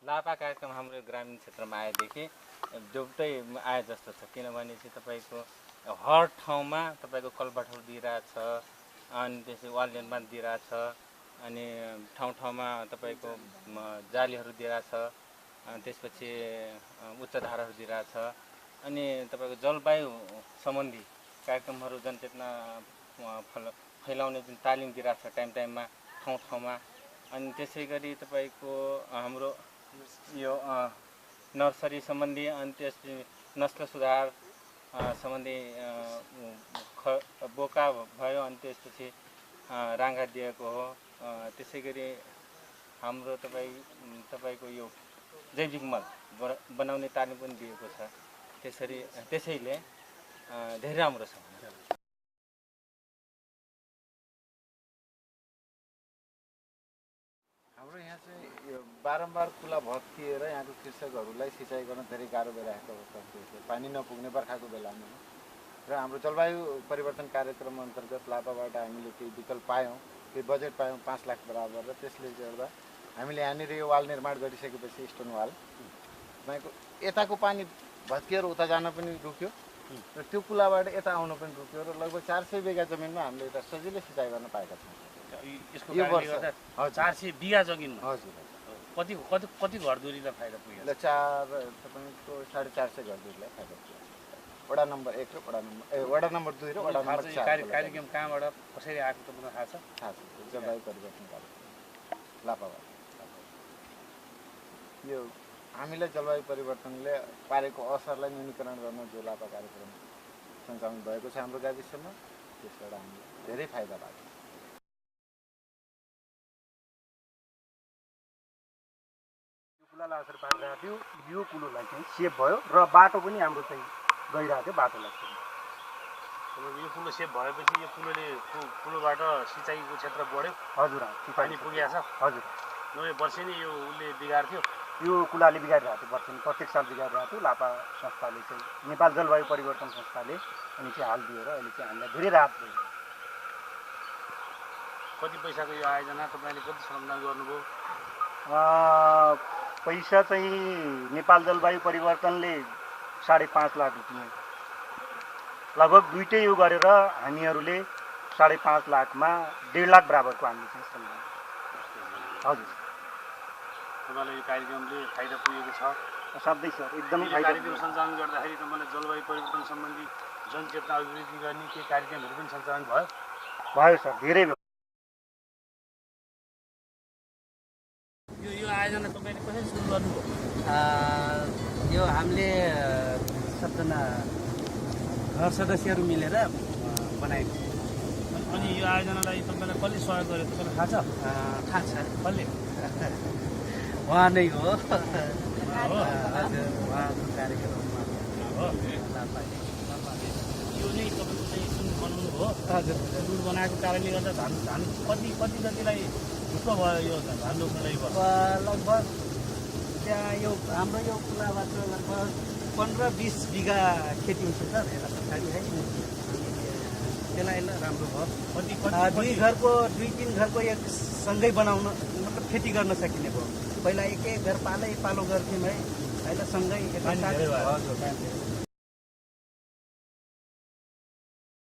लापा कार्यक्रम हाम्रो ग्रामीण क्षेत्रमा आएदेखि देउटै आए जस्तो छ, किनभने चाहिँ तपाईँको हर ठाउँमा तपाईँको कल्भर्टहरू दिइरहेछ, अनि त्यसै वाल निर्माण दिइरहेछ, अनि ठाउँ ठाउँमा तपाईँको जालीहरू दिइरहेछ, त्यसपछि उच्च धाराहरू दिइरहेछ, अनि तपाईँको जलवायु सम्बन्धी कार्यक्रमहरू जनचेतना फैलाउने जुन तालिम दिइरहेछ टाइम टाइममा ठाउँ ठाउँमा। अनि त्यसै गरी तपाईँको हाम्रो यो नर्सरी सम्बन्धी, अनि त्यसपछि नस्ल सुधार सम्बन्धी बोका भयो, अनि त्यसपछि राङ्गा दिएको हो। त्यसै गरी हाम्रो तपाईँको यो जैविक मल बनाउने तालिम पनि दिएको छ। त्यसैले धेरै राम्रो छ। हाम्रो यहाँ चाहिँ यो बारम्बार कुला भत्किएर यहाँको कृषकहरूलाई सिँचाइ गर्न धेरै गाह्रो भइरहेको अवस्था थियो, पानी नपुग्ने बर्खाको बेलामा। र हाम्रो जलवायु परिवर्तन कार्यक्रम अन्तर्गत लापाबाट हामीले केही विकल्प पायौँ, केही बजेट पायौँ 5 लाख बराबर, र त्यसले गर्दा हामीले यहाँनिर यो वाल निर्माण गरिसकेपछि स्टोन वाल तपाईँको यताको पानी भत्किएर उता जान पनि रुक्यो, र त्यो कुलाबाट यता आउन पनि रुक्यो, र लगभग 400 बिघा जमिनमा हामीले एउटा सजिलै सिँचाइ गर्न पाएका छौँ। यो वर्ष 400 बिघा जमिनमा हजुर कति घरधुरीलाई फाइदा पुग्यो? तपाईँको 450 घरधुरीलाई फाइदा पुग्यो। वडा नम्बर 1 र वडा नम्बर 2 र वडा नम्बर 4 कार्यक्रम कहाँबाट कसरी आएको तपाईँलाई थाहा छ? थाहा छ। जलवायु परिवर्तन कार्यक्रम लापाबाट। यो हामीलाई जलवायु परिवर्तनले पारेको असरलाई न्यूनीकरण गर्न जो लापा कार्यक्रम सञ्चालन भएको छ हाम्रो गाविसमा, त्यसबाट हामीलाई धेरै फाइदा भएको छ। कुलालाई असर पारिरहेको थियो, यो कुलोलाई चाहिँ सेभ भयो र बाटो पनि हाम्रो चाहिँ गइरहेको थियो, बाटोलाई चाहिँ यो कुलो सेभ भएपछि यो कुलोबाट सिँचाइको क्षेत्र बढ्यो। हजुर पानी पुगेको छ। हजुर नयाँ वर्षेनी यो उसले बिगार्थ्यो, यो कुलाले बिगारिरहेको थियो, वर्ष प्रत्येक साल बिगारिरहेको थियो। लापा संस्थाले चाहिँ नेपाल जलवायु परिवर्तन संस्थाले अनि चाहिँ हाल दिएर अहिले चाहिँ हामीलाई धेरै राहत भयो। कति पैसाको यो आयोजना तपाईँले कति सम्मान गर्नुभयो? पैसा चाहिँ नेपाल जलवायु परिवर्तनले 5.5 लाख रुपियाँ लगभग दुइटै यो गरेर हामीहरूले 5.5 लाखमा 1.5 लाख बराबरको हामीले चाहिँ सम्मान। हजुर तपाईँलाई यो कार्यक्रमले फाइदा पुगेको छ? साध्यै सर, एकदमै फाइदा। कार्यक्रम सञ्चालन गर्दाखेरि तपाईँलाई जलवायु परिवर्तन सम्बन्धी जनचेतना अभिवृद्धि गर्ने केही कार्यक्रमहरू पनि सञ्चालन भयो? भयो सर, धेरै भयो। यो आयोजना तपाईँले कसरी सुरु गर्नुभयो? यो हामीले सबजना घर सदस्यहरू मिलेर बनाएको। अनि यो आयोजनालाई तपाईँलाई कसले सहयोग गर्यो तपाईँलाई थाहा छ? थाहा छ, कसले? उहाँ नै हो। हो हजुर, उहाँको कार्यक्रममा हो। लापाले यो नै तपाईँको चाहिँ सुन बनाउनु हो? हजुर सुन बनाएको कारणले गर्दा धान कति जतिलाई ढुक्क भयो यो धान रोप्नलाई? लगभग त्यहाँ यो हाम्रो यो कुलाबाट लगभग 15-20 बिघा खेती हुन्छ सर, यता पछाडि है। त्यसलाई राम्रो भयो। दुई-तीन घरको एक सँगै बनाउन मतलब खेती गर्न सकिने भयो। पहिला एक घर पालो गर्थ्यौँ है, अहिले सँगै पानी धेरै भयो। हजुर।